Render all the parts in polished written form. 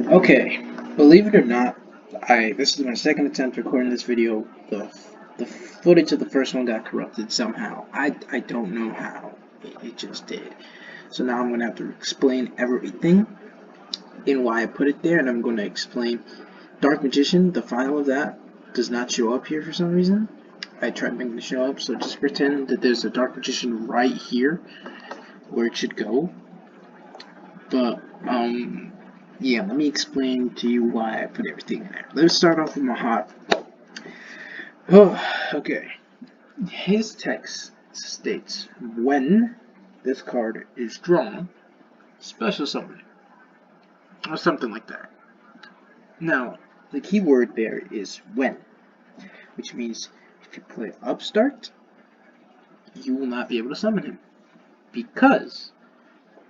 Okay, believe it or not, this is my second attempt recording this video. The footage of the first one got corrupted somehow. I don't know how. It just did. So now I'm gonna have to explain everything and why I put it there, and I'm gonna explain Dark Magician. The file of that does not show up here for some reason. I tried making it show up, so just pretend that there's a Dark Magician right here where it should go. But yeah, let me explain to you why I put everything in there. Let's start off with Mahat. Oh, okay. His text states, when this card is drawn, special summon, or something like that. Now, the key word there is when, which means if you play Upstart, you will not be able to summon him, because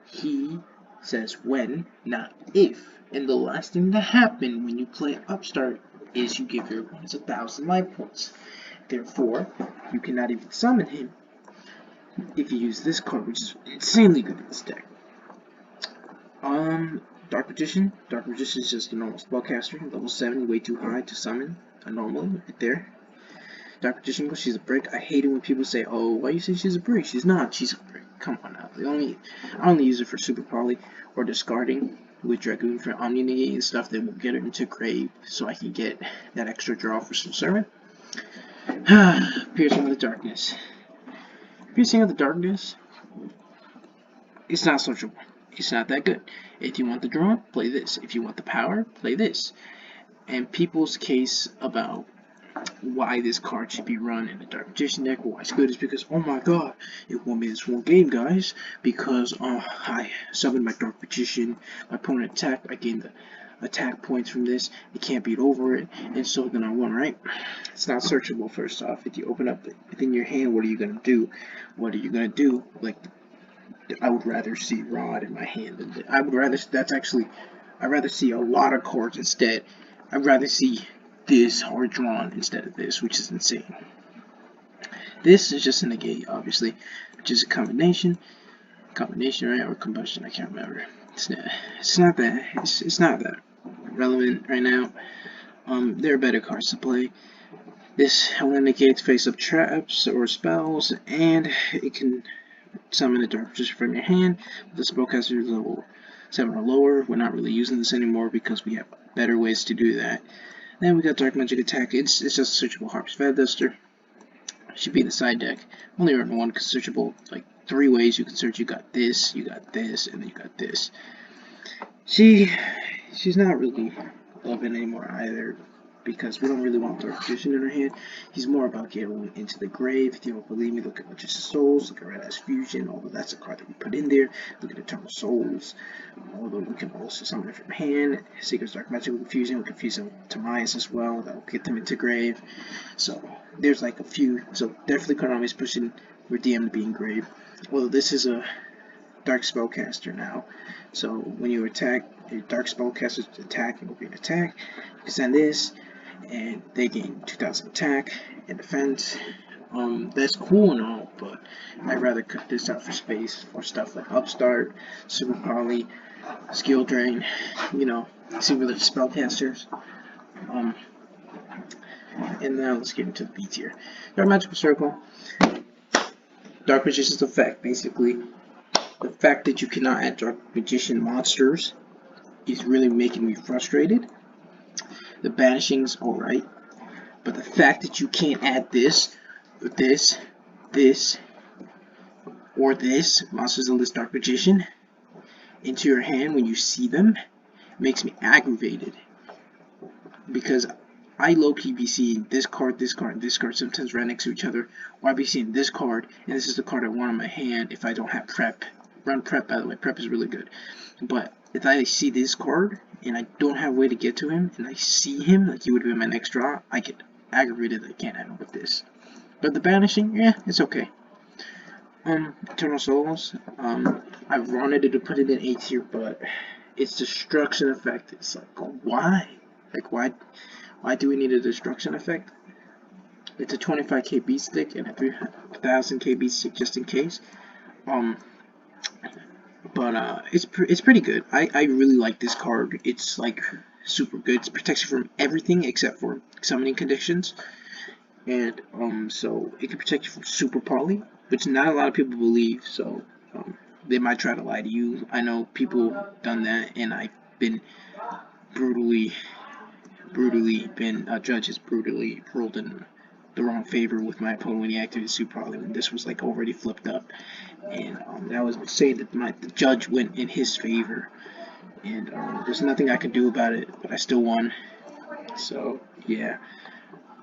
he says when, not if. And the last thing to happen when you play Upstart is you give your opponents 1,000 life points. Therefore, you cannot even summon him if you use this card, which is insanely good in this deck. Dark Magician. Dark Magician is just a normal spellcaster, level 7, way too high to summon normally, right there. Dark Magician, she's a brick. I hate it when people say, oh, why you say she's a brick? She's not, she's a brick. Come on now. I only use it for Super Poly or discarding with Dragoon for Omni Negate and stuff that will get her into grave so I can get that extra draw for some Sermon. Piercing of the Darkness. Piercing of the Darkness, it's not sociable. It's not that good. If you want the draw, play this. If you want the power, play this. And people's case about why this card should be run in the Dark Magician deck, why it's good, is because, oh my god, it won me this one game, guys, because I summoned my Dark Magician, my opponent attacked, I gained the attack points from this, they can't beat over it, and so then I won, right? It's not searchable. First off. If you open up within your hand, what are you going to do? What are you going to do? Like, I would rather see Rod in my hand than I'd rather see a lot of cards instead. I'd rather see this hard drawn instead of this, which is insane. This is just a negate, obviously, which is a combination, right, or combustion, I can't remember. It's not that relevant right now. There are better cards to play. This eliminates face-up traps or spells, and it can summon a Dark Magician from your hand. The spellcaster is level 7 or lower. We're not really using this anymore because we have better ways to do that. Then we got Dark Magic Attack. It's just a searchable Harp's Featherduster. Should be in the side deck. Only run one because searchable like 3 ways you can search. You got this, and then you got this. She's not really loving anymore either, because we don't really want Dark Magician in our hand. He's more about getting into the grave. If you don't believe me, look at Magician Souls, look at Red Ash Fusion, although that's a card that we put in there. Look at Eternal Souls, although we can also summon it from hand. Seeker's Dark Magical Confusion, we can fuse him to Mias as well, that will get them into grave. So there's like a few, so definitely Konami's pushing for DM to be in grave. Although this is a Dark Spellcaster now, so when you attack, a Dark Spellcaster's attack will be an attack. You can send this, and they gain 2,000 attack and defense. That's cool and all, but I'd rather cut this out for space for stuff like Upstart, Super Poly, Skill Drain, singular spellcasters. And now let's get into the B tier. Dark Magical Circle. Dark Magician's effect, basically. The fact that you cannot add Dark Magician monsters is really making me frustrated. The banishing's alright, but the fact that you can't add this, or this, monsters on this Dark Magician, into your hand when you see them, makes me aggravated. Because I low-key be seeing this card, and this card sometimes right next to each other, or I be seeing this card, and this is the card I want in my hand if I don't have prep. Run prep, by the way. Prep is really good. But if I see this card, and I don't have a way to get to him, and I see him, like he would be my next draw, I get aggravated that I can't have him with this. But the banishing, yeah, it's okay. Eternal Souls, I wanted to put it in A tier, but its destruction effect is like, why? Like, why do we need a destruction effect? It's a 25k beat stick and a 3000k beat stick just in case. But it's pretty good. I really like this card. It's like super good. It protects you from everything except for summoning conditions, and so it can protect you from super poly, which not a lot of people believe. So they might try to lie to you. I know people done that, and I've been brutally been judges brutally ruled in the wrong favor with my opponent when he activated super poly when this was like already flipped up, and that was saying that the judge went in his favor, and there's nothing I can do about it, but I still won. So yeah,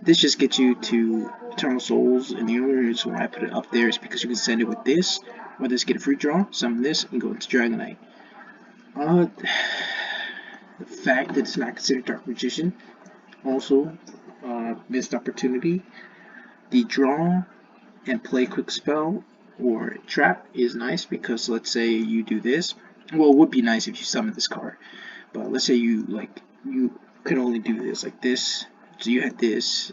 this just gets you to Eternal Souls, and the only reason why I put it up there is because you can send it with this, or this get a free draw, summon this, and go into Dragonite. Uh, the fact that it's not considered Dark Magician, also missed opportunity. The draw and play quick spell or trap is nice because let's say you do this. Well, it would be nice if you summon this card, but let's say you could only do this like this. So you had this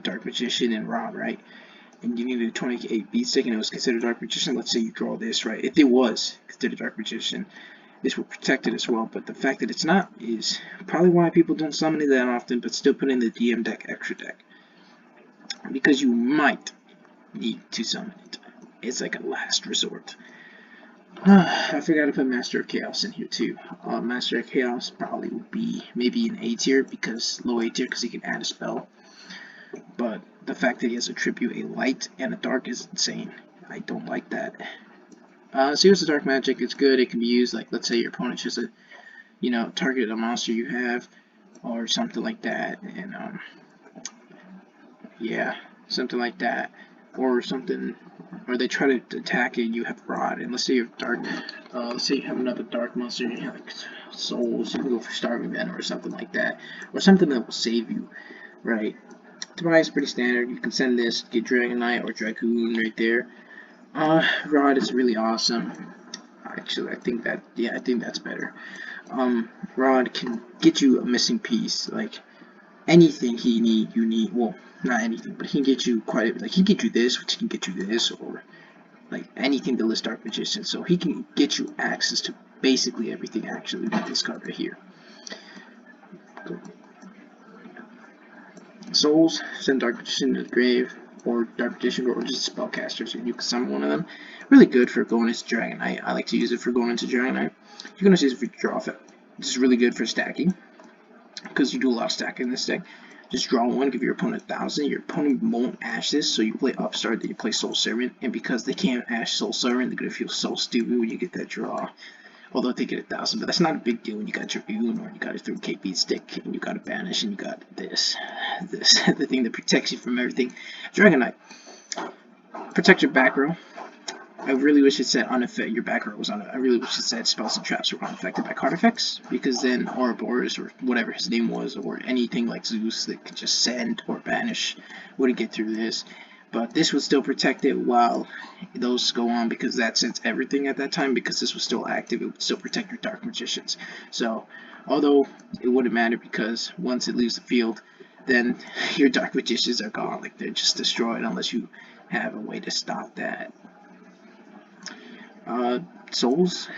Dark Magician and Rod, right? And you needed a 28 beat stick and it was considered Dark Magician. Let's say you draw this, right? If it was considered Dark Magician, this will protect it as well. But the fact that it's not is probably why people don't summon it that often, but still put in the DM deck extra deck because you might need to summon it. It's like a last resort. I forgot to put Master of Chaos in here too. Master of Chaos probably would be maybe an A tier because low A tier because he can add a spell. But the fact that he has a tribute a light and a dark is insane. I don't like that. So here's the dark magic. It's good. It can be used like let's say your opponent just target a monster you have or something like that, and yeah, something like that, or something, or they try to attack it and you have Rod, and let's say you have dark, let's say you have another dark monster and you have like Souls, you can go for Starving Venom or something like that, or something that will save you, right? Device pretty standard. You can send this, get Dragonite or Dragoon right there. Rod is really awesome. Actually, I think that's better. Rod can get you a missing piece, like anything you need, well, not anything, but he can get you quite a bit, like he can get you this, which can get you this, or like anything to list Dark Magician, so he can get you access to basically everything actually with this card right here. Souls, send Dark Magician to the grave, or Dark Magician, or just Spellcasters, and you can summon one of them. Really good for going into Dragonite. I like to use it for going into Dragonite. You can also use it for draw effect. This is really good for stacking, because you do a lot of stacking in this deck. Just draw one, give your opponent 1,000. Your opponent won't ash this, so you play Upstart, then you play Soul Servant, and because they can't ash Soul Servant, they're gonna feel so stupid when you get that draw. Although they get 1,000, but that's not a big deal when you got your Dragoon or you got a 3K beat stick and you got a banish and you got this, the thing that protects you from everything. Dragonite, protect your back row. I really wish it said unaffected. Your back row was on. I really wish it said spells and traps were unaffected by card effects, because then Ouroboros or whatever his name was, or anything like Zeus that could just send or banish, wouldn't get through this. But this would still protect it while those go on, because that sends everything at that time. Because this was still active, it would still protect your Dark Magicians. So, although it wouldn't matter because once it leaves the field, then your Dark Magicians are gone. Like they're just destroyed unless you have a way to stop that. Souls,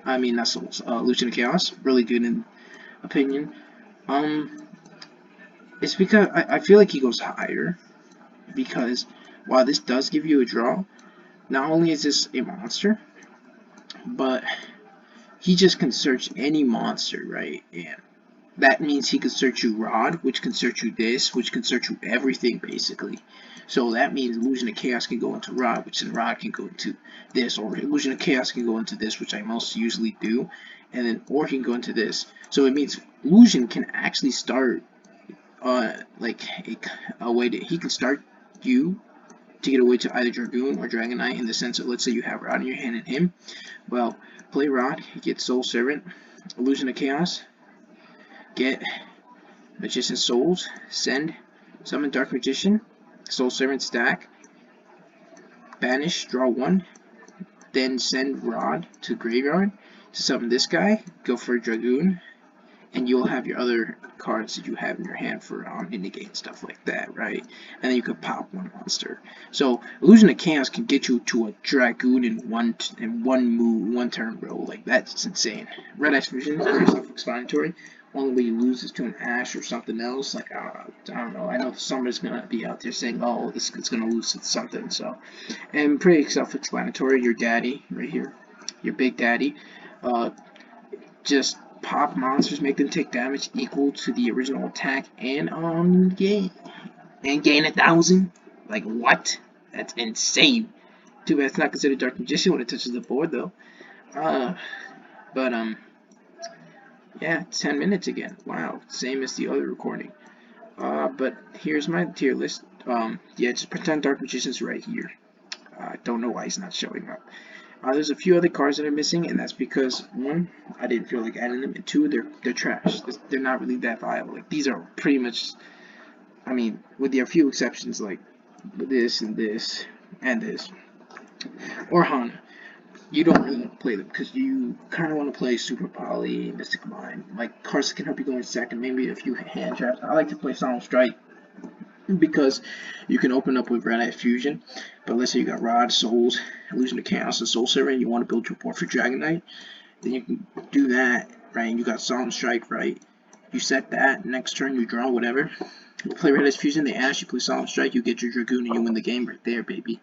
I mean not Souls, Lucian of Chaos, really good in opinion. It's because I feel like he goes higher, because while this does give you a draw, not only is this a monster, but he just can search any monster, right? And that means he can search you Rod, which can search you this, which can search you everything, basically. So that means Illusion of Chaos can go into Rod, which then Rod can go into this, or Illusion of Chaos can go into this, which I most usually do, and then or he can go into this. So it means Illusion can actually start like a way that he can start you to get away to either Dragoon or Dragonite, in the sense of, let's say you have Rod in your hand and him. Well, play Rod, get Soul Servant, Illusion of Chaos, get Magician Souls, send, summon Dark Magician, Soul Servant stack, banish, draw one, then send Rod to Graveyard to summon this guy, go for a Dragoon, and you'll have your other cards that you have in your hand for mini-game stuff like that, right? And then you could pop one monster. So Illusion of Chaos can get you to a Dragoon in one move, one turn, bro. Like, that's insane. Red Ice Fusion is very self-explanatory. Only way you lose is to an Ash or something else. Like, I don't know. I know somebody's gonna be out there saying, "Oh, it's gonna lose to something." So, and pretty self-explanatory. Your daddy, right here, your big daddy, just pop monsters, make them take damage equal to the original attack, and gain 1,000. Like, what? That's insane. Too bad it's not considered Dark Magician when it touches the board, though. But yeah, 10 minutes again. Wow, same as the other recording. But here's my tier list. Yeah, just pretend Dark Magician's right here. I don't know why he's not showing up. There's a few other cards that are missing, and that's because, one, I didn't feel like adding them, and two, they're trash. They're not really that viable. Like, these are pretty much, I mean, with a few exceptions, like this and this and this, or Hana. You don't really want to play them because you kind of want to play Super Poly, Mystic Mind, like cards that can help you go in second, maybe a few hand traps. I like to play Solemn Strike because you can open up with Red Eye Fusion, but let's say you got Rod, Souls, Illusion of Chaos, and Soul Servant, and you want to build your board for Dragon Knight, then you can do that, right? And you got Solemn Strike, right? You set that, next turn you draw whatever. You play Red Eye Fusion, they ask you play Solemn Strike, you get your Dragoon, and you win the game right there, baby.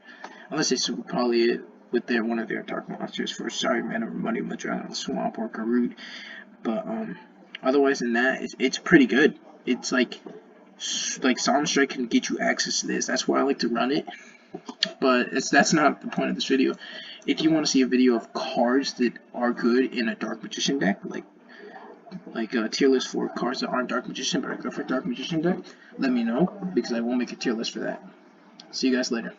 Unless they Super Poly it with one of their dark monsters for Sorry Man or Muddy Madrona, Swamp, or Garud. But otherwise than that, it's pretty good. It's like Solemn Strike can get you access to this. That's why I like to run it. But that's not the point of this video. If you want to see a video of cards that are good in a Dark Magician deck, like a tier list for cards that aren't Dark Magician but are good for Dark Magician deck, let me know because I will make a tier list for that. See you guys later.